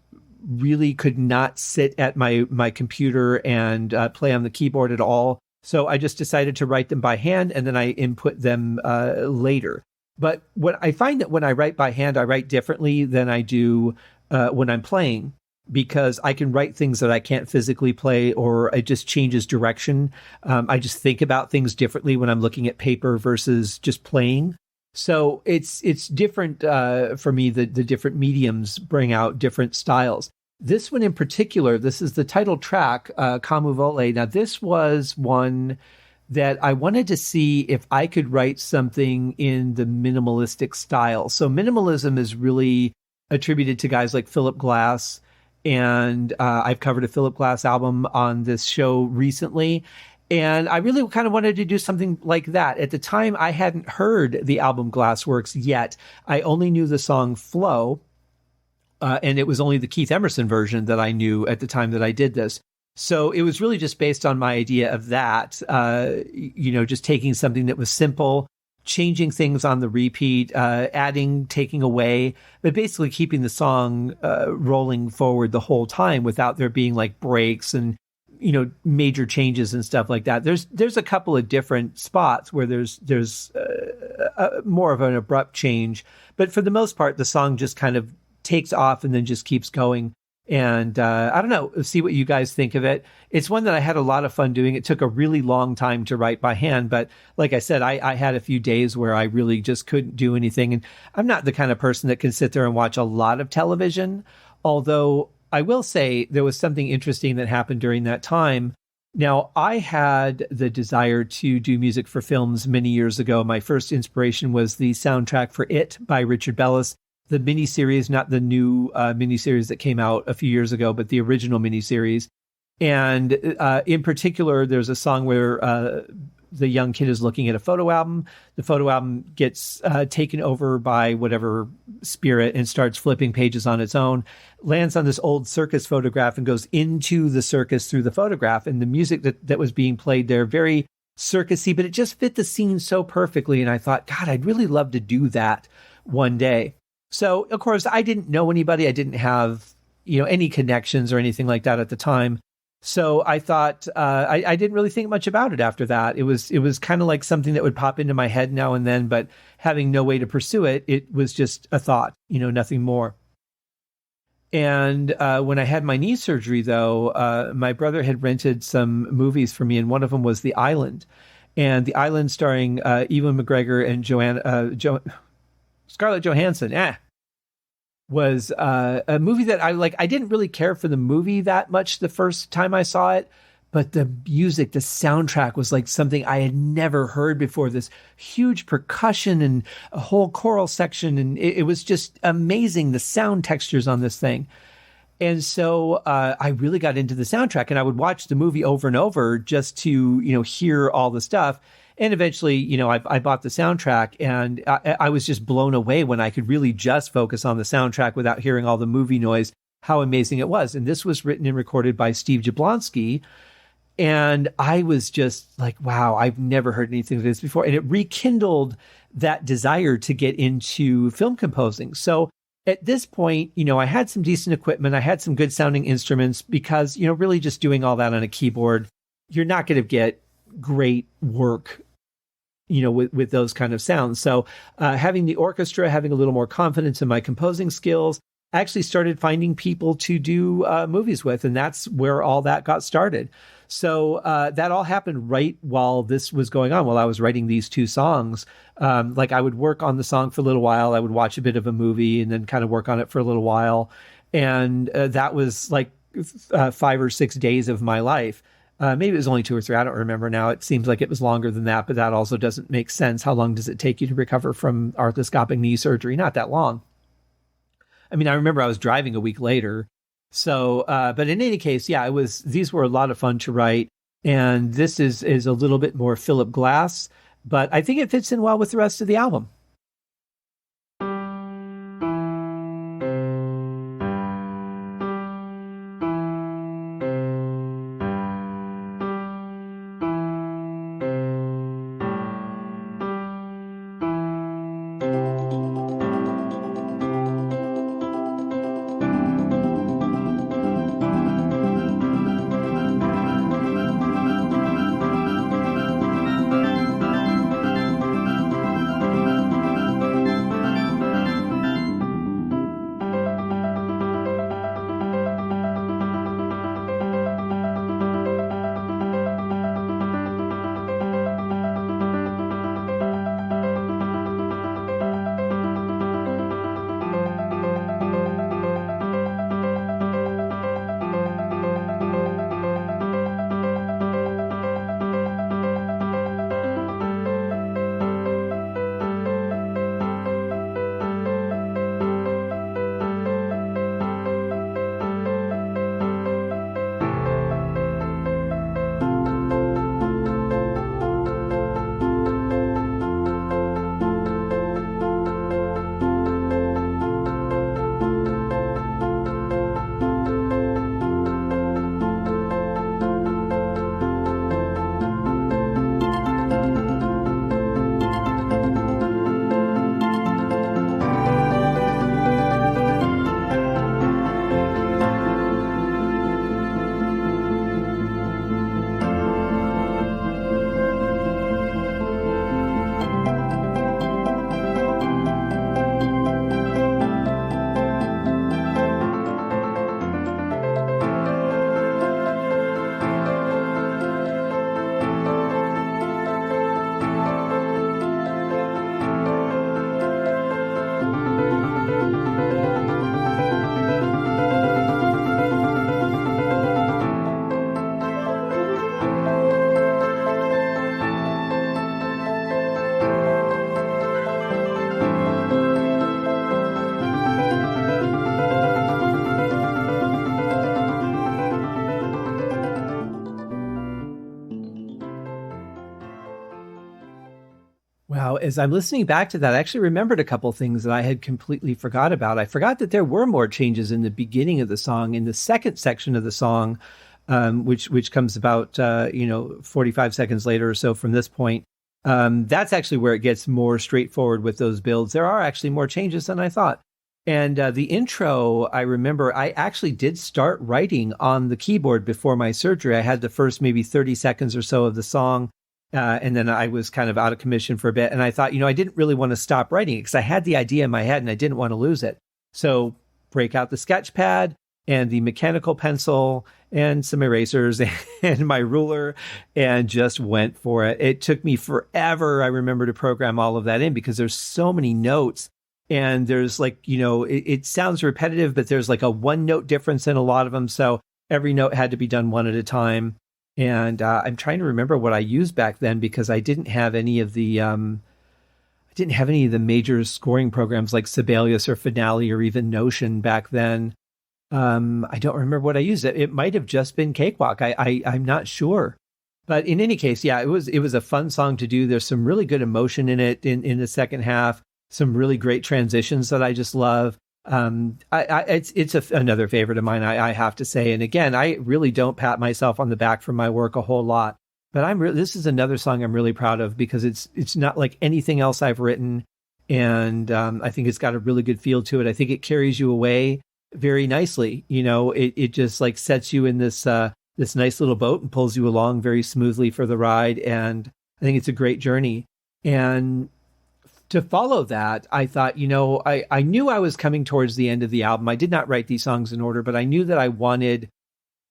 really could not sit at my computer and play on the keyboard at all. So I just decided to write them by hand, and then I input them later. But what I find that when I write by hand, I write differently than I do when I'm playing, because I can write things that I can't physically play, or it just changes direction. I just think about things differently when I'm looking at paper versus just playing. So it's different for me. The different mediums bring out different styles. This one in particular, this is the title track, Kamu, Vole. Now, this was one that I wanted to see if I could write something in the minimalistic style. So minimalism is really attributed to guys like Philip Glass, and I've covered a Philip Glass album on this show recently. And I really kind of wanted to do something like that. At the time, I hadn't heard the album Glassworks yet. I only knew the song Flow, and it was only the Keith Emerson version that I knew at the time that I did this. So it was really just based on my idea of that, just taking something that was simple, changing things on the repeat, adding, taking away, but basically keeping the song rolling forward the whole time without there being like breaks and, major changes and stuff like that. There's a couple of different spots where there's more of an abrupt change, but for the most part, the song just kind of takes off and then just keeps going. And I don't know, see what you guys think of it. It's one that I had a lot of fun doing. It took a really long time to write by hand, but like I said, I had a few days where I really just couldn't do anything. And I'm not the kind of person that can sit there and watch a lot of television, although I will say there was something interesting that happened during that time. Now, I had the desire to do music for films many years ago. My first inspiration was the soundtrack for It by Richard Bellis. The miniseries, not the new miniseries that came out a few years ago, but the original miniseries. And in particular, there's a song where the young kid is looking at a photo album. The photo album gets taken over by whatever spirit and starts flipping pages on its own, lands on this old circus photograph and goes into the circus through the photograph. And the music that was being played there, very circusy, but it just fit the scene so perfectly. And I thought, God, I'd really love to do that one day. So, of course, I didn't know anybody. I didn't have, any connections or anything like that at the time. So I thought I didn't really think much about it after that. It was kind of like something that would pop into my head now and then, but having no way to pursue it, it was just a thought, nothing more. And when I had my knee surgery, though, my brother had rented some movies for me, and one of them was The Island. And The Island starring Ewan McGregor and Scarlett Johansson, was a movie that I didn't really care for the movie that much the first time I saw it, but the music, the soundtrack was like something I had never heard before. This huge percussion and a whole choral section, and it was just amazing, the sound textures on this thing. And so I really got into the soundtrack, and I would watch the movie over and over just to, hear all the stuff. And eventually, I bought the soundtrack, and I was just blown away when I could really just focus on the soundtrack without hearing all the movie noise, how amazing it was. And this was written and recorded by Steve Jablonsky. And I was just like, wow, I've never heard anything like this before. And it rekindled that desire to get into film composing. So at this point, I had some decent equipment. I had some good sounding instruments because, really just doing all that on a keyboard, you're not going to get great work, with those kind of sounds. So having the orchestra, having a little more confidence in my composing skills, I actually started finding people to do movies with, and that's where all that got started. So that all happened right while this was going on, while I was writing these two songs. I would work on the song for a little while, I would watch a bit of a movie and then kind of work on it for a little while. And that was like 5 or 6 days of my life. Maybe it was only 2 or 3. I don't remember now. It seems like it was longer than that, but that also doesn't make sense. How long does it take you to recover from arthroscopic knee surgery? Not that long. I mean, I remember I was driving a week later. So, but in any case, yeah, these were a lot of fun to write. And this is a little bit more Philip Glass, but I think it fits in well with the rest of the album. as I'm listening back to that, I actually remembered a couple things that I had completely forgot about. I forgot that there were more changes in the beginning of the song, in the second section of the song, which comes about 45 seconds later or so from this point. That's actually where it gets more straightforward with those builds. There are actually more changes than I thought. And the intro, I remember I actually did start writing on the keyboard before my surgery. I had the first maybe 30 seconds or so of the song, and then I was kind of out of commission for a bit. And I thought, I didn't really want to stop writing it because I had the idea in my head and I didn't want to lose it. So break out the sketch pad and the mechanical pencil and some erasers and my ruler and just went for it. It took me forever, I remember, to program all of that in because there's so many notes. And there's it sounds repetitive, but there's like a one note difference in a lot of them. So every note had to be done one at a time. And I'm trying to remember what I used back then because I didn't have any of the major scoring programs like Sibelius or Finale or even Notion back then. I don't remember what I used. It might have just been Cakewalk. I'm not sure. But in any case, yeah, it was a fun song to do. There's some really good emotion in it in the second half. Some really great transitions that I just love. It's another favorite of mine, I have to say. And again, I really don't pat myself on the back for my work a whole lot, but this is another song I'm really proud of because it's not like anything else I've written, and I think it's got a really good feel to it. I think it carries you away very nicely. It just like sets you in this nice little boat and pulls you along very smoothly for the ride, and I think it's a great journey. And to follow that, I thought, I knew I was coming towards the end of the album. I did not write these songs in order, but I knew that I wanted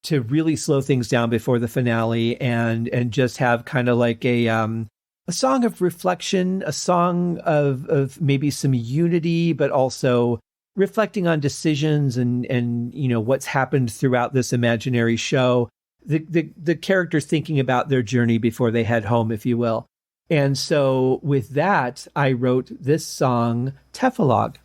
to really slow things down before the finale and just have kind of like a song of reflection, a song of maybe some unity, but also reflecting on decisions and what's happened throughout this imaginary show. The characters thinking about their journey before they head home, if you will. And so with that, I wrote this song, Tefalog.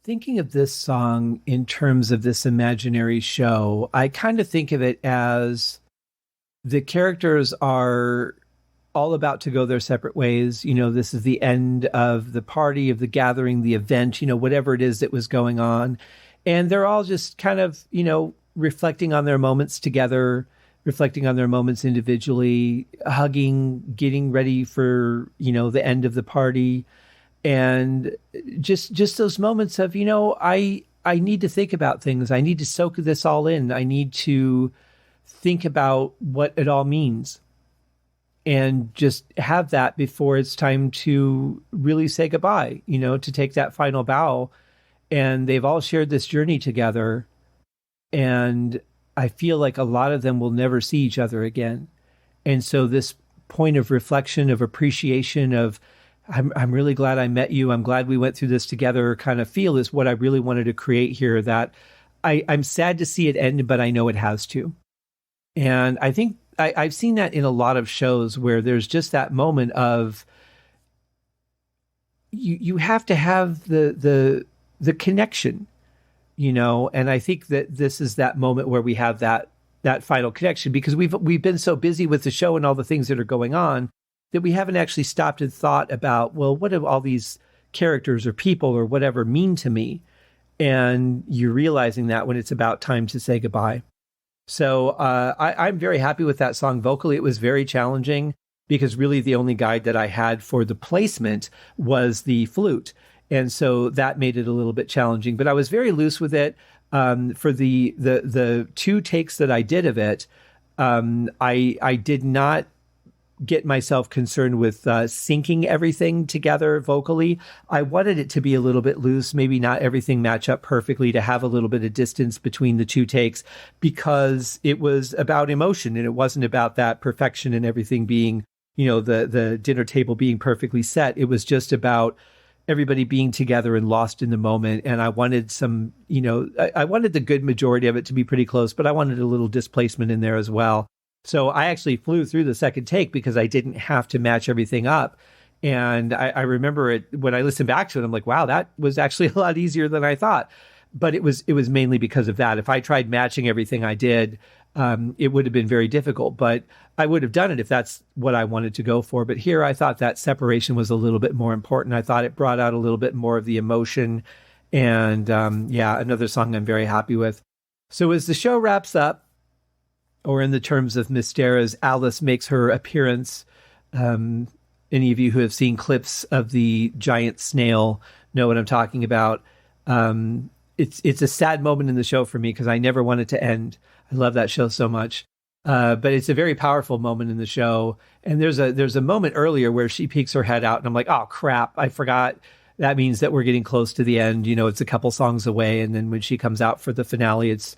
Thinking of this song in terms of this imaginary show, I kind of think of it as the characters are all about to go their separate ways. This is the end of the party, of the gathering, the event, whatever it is that was going on. And they're all just kind of, reflecting on their moments together, reflecting on their moments individually, hugging, getting ready for, the end of the party. And just those moments of, I need to think about things. I need to soak this all in. I need to think about what it all means and just have that before it's time to really say goodbye, to take that final bow. And they've all shared this journey together. And I feel like a lot of them will never see each other again. And so this point of reflection, of appreciation, of I'm really glad I met you. I'm glad we went through this together kind of feel is what I really wanted to create here, that I'm sad to see it end, but I know it has to. And I think I've seen that in a lot of shows where there's just that moment of you have to have the connection, and I think that this is that moment where we have that final connection, because we've been so busy with the show and all the things that are going on that we haven't actually stopped and thought about, well, what do all these characters or people or whatever mean to me? And you're realizing that when it's about time to say goodbye. So I'm very happy with that song vocally. It was very challenging because really the only guide that I had for the placement was the flute. And so that made it a little bit challenging, but I was very loose with it. For the 2 takes that I did of it, I did not get myself concerned with syncing everything together vocally. I wanted it to be a little bit loose, maybe not everything match up perfectly, to have a little bit of distance between the 2 takes, because it was about emotion and it wasn't about that perfection and everything being, the dinner table being perfectly set. It was just about everybody being together and lost in the moment. And I wanted some, I wanted the good majority of it to be pretty close, but I wanted a little displacement in there as well. So I actually flew through the second take because I didn't have to match everything up. And I remember it when I listened back to it, I'm like, wow, that was actually a lot easier than I thought. But it was mainly because of that. If I tried matching everything I did, it would have been very difficult, but I would have done it if that's what I wanted to go for. But here I thought that separation was a little bit more important. I thought it brought out a little bit more of the emotion. And another song I'm very happy with. So as the show wraps up, or in the terms of Mystera's, Alice makes her appearance. Any of you who have seen clips of the giant snail know what I'm talking about. It's a sad moment in the show for me because I never want it to end. I love that show so much. But it's a very powerful moment in the show. And there's a moment earlier where she peeks her head out and I'm like, oh crap, I forgot. That means that we're getting close to the end. It's a couple songs away. And then when she comes out for the finale, it's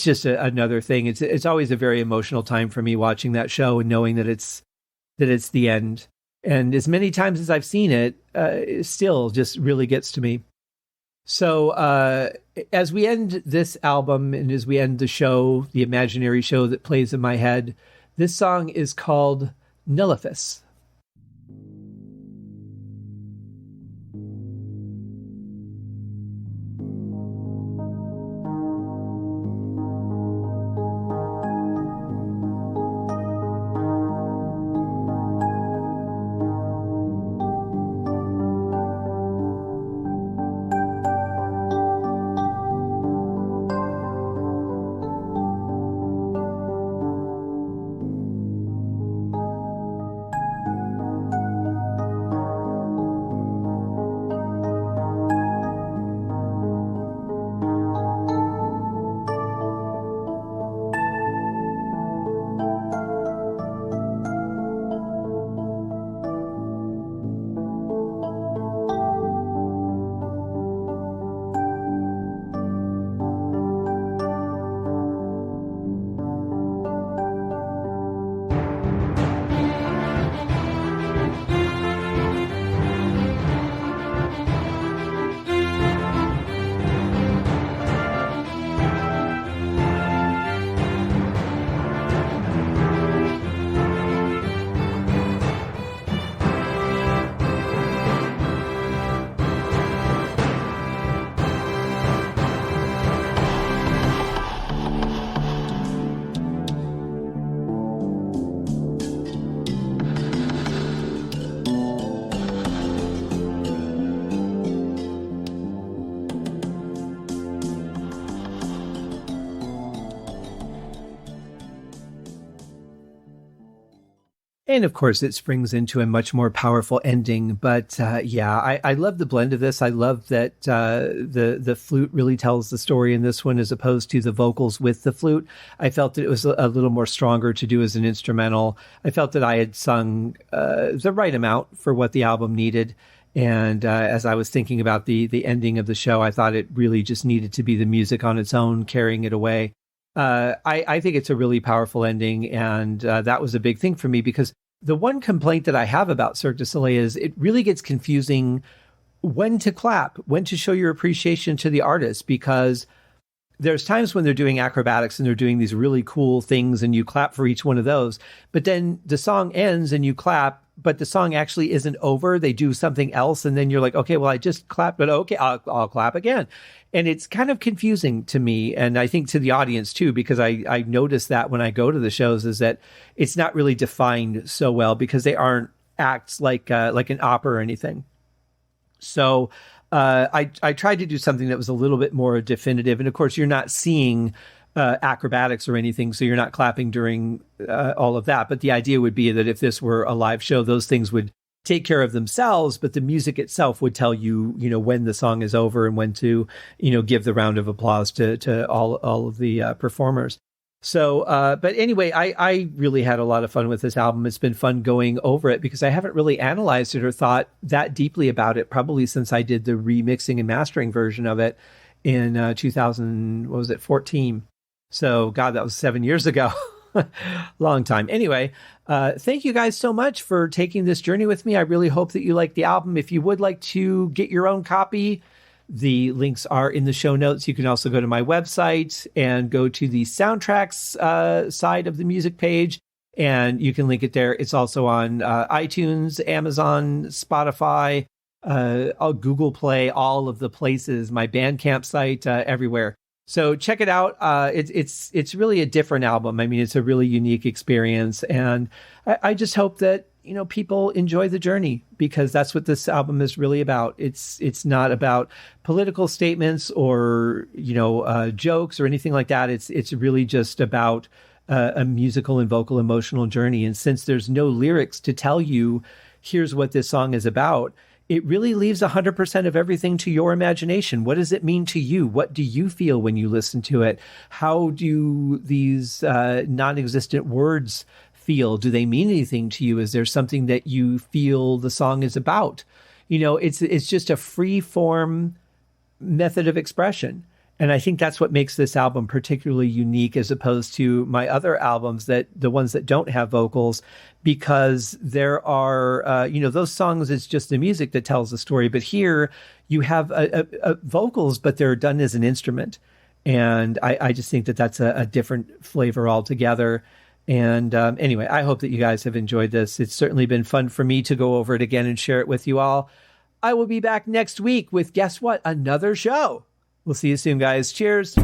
just another thing. It's always a very emotional time for me watching that show and knowing that it's the end. And as many times as I've seen it still just really gets to me. So as we end this album and as we end the show, the imaginary show that plays in my head, this song is called Nilliphus. And of course, it springs into a much more powerful ending. But I love the blend of this. I love that the flute really tells the story in this one as opposed to the vocals with the flute. I felt that it was a little more stronger to do as an instrumental. I felt that I had sung the right amount for what the album needed. And as I was thinking about the ending of the show, I thought it really just needed to be the music on its own, carrying it away. I think it's a really powerful ending, and that was a big thing for me because the one complaint that I have about Cirque du Soleil is it really gets confusing when to clap, when to show your appreciation to the artist, because there's times when they're doing acrobatics and they're doing these really cool things and you clap for each one of those, but then the song ends and you clap, but the song actually isn't over. They do something else. And then you're like, okay, well, I just clapped, but okay, I'll clap again. And it's kind of confusing to me. And I think to the audience too, because I notice that when I go to the shows is that it's not really defined so well because they aren't acts like an opera or anything. So I tried to do something that was a little bit more definitive. And of course, you're not seeing acrobatics or anything, so you're not clapping during all of that. But the idea would be that if this were a live show, those things would take care of themselves, but the music itself would tell you, when the song is over and when to, give the round of applause to all of the performers. So, but anyway, I really had a lot of fun with this album. It's been fun going over it because I haven't really analyzed it or thought that deeply about it probably since I did the remixing and mastering version of it in 2014. So, God, that was 7 years ago. Long time. Anyway, thank you guys so much for taking this journey with me. I really hope that you like the album. If you would like to get your own copy, the links are in the show notes. You can also go to my website and go to the soundtracks side of the music page, and you can link it there. It's also on iTunes, Amazon, Spotify, Google Play, all of the places, my Bandcamp site, everywhere. So check it out. It's really a different album. I mean, it's a really unique experience, and I just hope that people enjoy the journey because that's what this album is really about. It's not about political statements or jokes or anything like that. It's really just about a musical and vocal emotional journey. And since there's no lyrics to tell you, here's what this song is about, it really leaves 100% of everything to your imagination. What does it mean to you? What do you feel when you listen to it? How do these non-existent words feel? Do they mean anything to you? Is there something that you feel the song is about? It's just a free form method of expression. And I think that's what makes this album particularly unique as opposed to my other albums, that the ones that don't have vocals, because there are, those songs, it's just the music that tells the story. But here you have vocals, but they're done as an instrument. And I just think that that's a different flavor altogether. And anyway, I hope that you guys have enjoyed this. It's certainly been fun for me to go over it again and share it with you all. I will be back next week with, guess what? Another show. We'll see you soon, guys. Cheers.